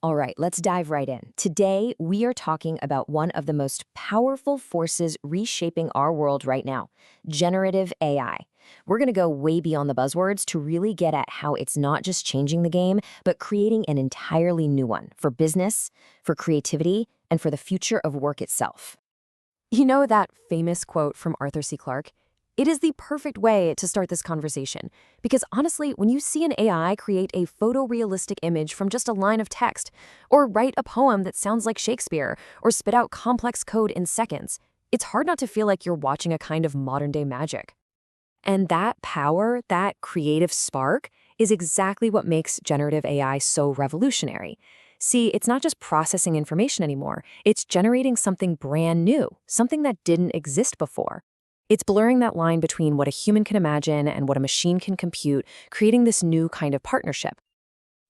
All right, let's dive right in. Today, we are talking about one of the most powerful forces reshaping our world right now, generative AI. We're going to go way beyond the buzzwords to really get at how it's not just changing the game, but creating an entirely new one for business, for creativity, and for the future of work itself. You know that famous quote from Arthur C. Clarke? It is the perfect way to start this conversation. Because honestly, when you see an AI create a photorealistic image from just a line of text, or write a poem that sounds like Shakespeare, or spit out complex code in seconds, it's hard not to feel like you're watching a kind of modern-day magic. And that power, that creative spark, is exactly what makes generative AI so revolutionary. See, it's not just processing information anymore, it's generating something brand new, something that didn't exist before. It's blurring that line between what a human can imagine and what a machine can compute, creating this new kind of partnership.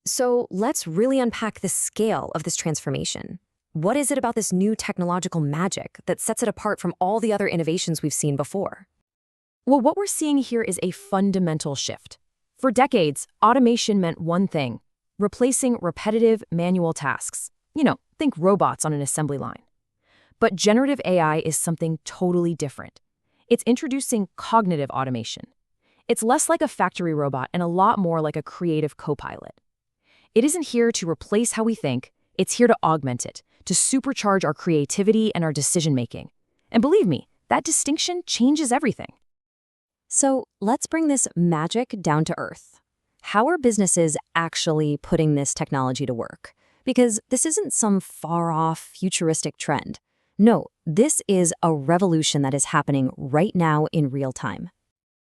So let's really unpack the scale of this transformation. What is it about this new technological magic that sets it apart from all the other innovations we've seen before? Well, what we're seeing here is a fundamental shift. For decades, automation meant one thing: replacing repetitive manual tasks. Think robots on an assembly line. But generative AI is something totally different. It's introducing cognitive automation. It's less like a factory robot and a lot more like a creative co-pilot. It isn't here to replace how we think, it's here to augment it, to supercharge our creativity and our decision-making. And believe me, that distinction changes everything. So let's bring this magic down to earth. How are businesses actually putting this technology to work? Because this isn't some far-off, futuristic trend. No, this is a revolution that is happening right now in real time.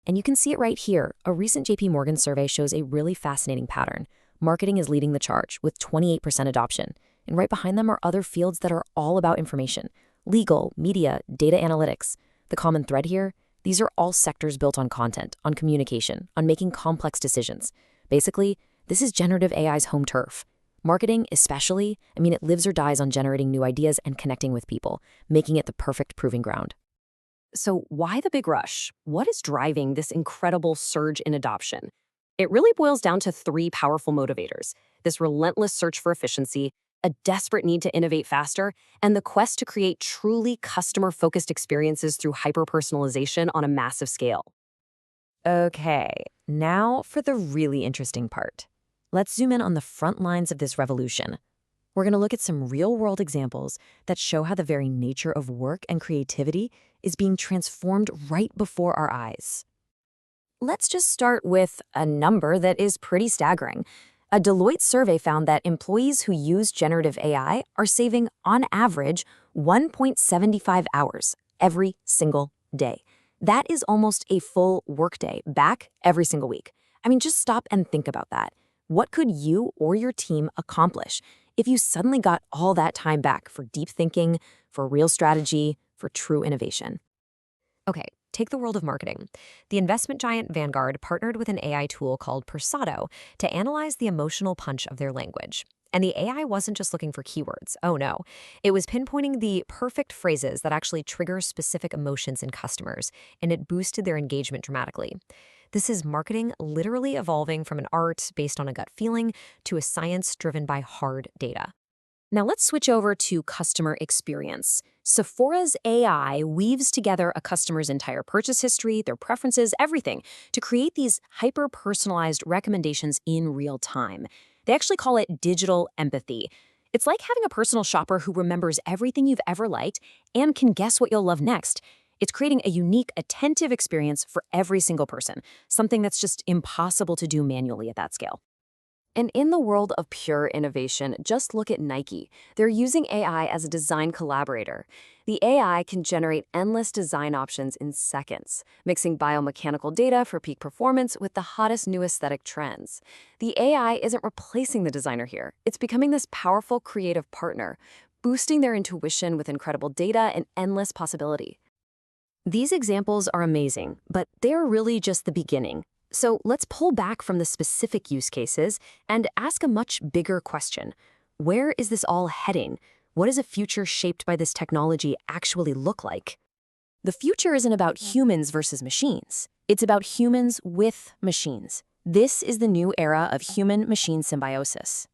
And you can see it right here. A recent JP Morgan survey shows a really fascinating pattern. Marketing is leading the charge with 28% adoption. And right behind them are other fields that are all about information: legal, media, data analytics. The common thread here? These are all sectors built on content, on communication, on making complex decisions. Basically, this is generative AI's home turf. Marketing, especially, it lives or dies on generating new ideas and connecting with people, making it the perfect proving ground. So why the big rush? What is driving this incredible surge in adoption? It really boils down to three powerful motivators: this relentless search for efficiency, a desperate need to innovate faster, and the quest to create truly customer-focused experiences through hyper-personalization on a massive scale. Okay, now for the really interesting part. Let's zoom in on the front lines of this revolution. We're going to look at some real-world examples that show how the very nature of work and creativity is being transformed right before our eyes. Let's just start with a number that is pretty staggering. A Deloitte survey found that employees who use generative AI are saving, on average, 1.75 hours every single day. That is almost a full workday back every single week. Just stop and think about that. What could you or your team accomplish if you suddenly got all that time back for deep thinking, for real strategy, for true innovation? Okay, take the world of marketing. The investment giant Vanguard partnered with an AI tool called Persado to analyze the emotional punch of their language. And the AI wasn't just looking for keywords. Oh no, it was pinpointing the perfect phrases that actually trigger specific emotions in customers, and it boosted their engagement dramatically. This is marketing literally evolving from an art based on a gut feeling to a science driven by hard data. Now let's switch over to customer experience. Sephora's AI weaves together a customer's entire purchase history, their preferences, everything, to create these hyper-personalized recommendations in real time. They actually call it digital empathy. It's like having a personal shopper who remembers everything you've ever liked and can guess what you'll love next. It's creating a unique, attentive experience for every single person, something that's just impossible to do manually at that scale. And in the world of pure innovation, just look at Nike. They're using AI as a design collaborator. The AI can generate endless design options in seconds, mixing biomechanical data for peak performance with the hottest new aesthetic trends. The AI isn't replacing the designer here. It's becoming this powerful creative partner, boosting their intuition with incredible data and endless possibility. These examples are amazing, but they're really just the beginning. So let's pull back from the specific use cases and ask a much bigger question. Where is this all heading? What does a future shaped by this technology actually look like? The future isn't about humans versus machines. It's about humans with machines. This is the new era of human-machine symbiosis.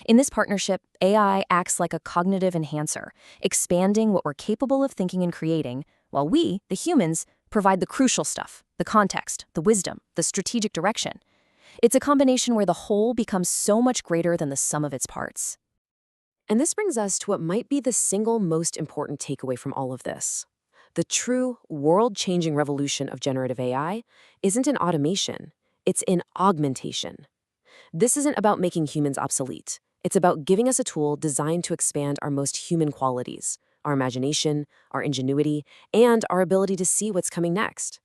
In this partnership, AI acts like a cognitive enhancer, expanding what we're capable of thinking and creating, while we, the humans, provide the crucial stuff, the context, the wisdom, the strategic direction. It's a combination where the whole becomes so much greater than the sum of its parts. And this brings us to what might be the single most important takeaway from all of this. The true world-changing revolution of generative AI isn't in automation, it's in augmentation. This isn't about making humans obsolete. It's about giving us a tool designed to expand our most human qualities, our imagination, our ingenuity, and our ability to see what's coming next.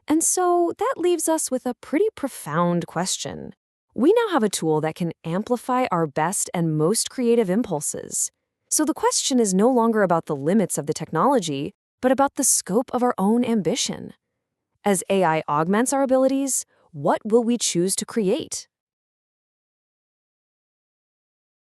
And so that leaves us with a pretty profound question. We now have a tool that can amplify our best and most creative impulses. So the question is no longer about the limits of the technology, but about the scope of our own ambition. As AI augments our abilities, what will we choose to create?